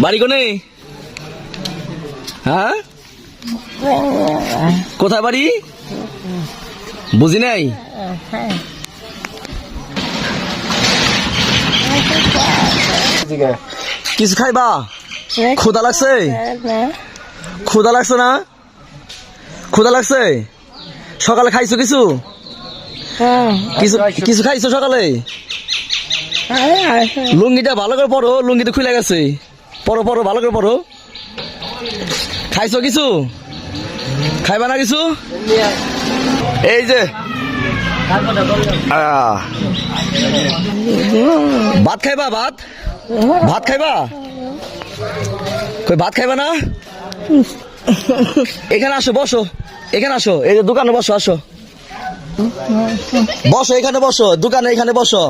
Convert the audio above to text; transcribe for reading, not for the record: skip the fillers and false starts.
বাড়ি কোনে? হ্যাঁ, কোথায় বাড়ি বুঝি নাই। কিছু খাইবা? ক্ষুধা লাগছে? ক্ষুধা লাগছে না? ক্ষুধা লাগছে? সকালে খাইছো কিছু? কিছু কিছু খাইছো সকালে? লুঙ্গিটা ভালো করে পরো, লুঙ্গিটা খুলে গেছে। পরো পরো, ভালো করে পরো। খাইছো কিছু? খাইবা না কিছু? এই যে ভাত খাইবা? ভাত ভাত খাইবা? কই ভাত খাইবা না? এখানে আসো, বসো। এখানে আসো, এই যে দোকানে বসো। আসো বসো, এখানে বসো, দোকানে এখানে বসো।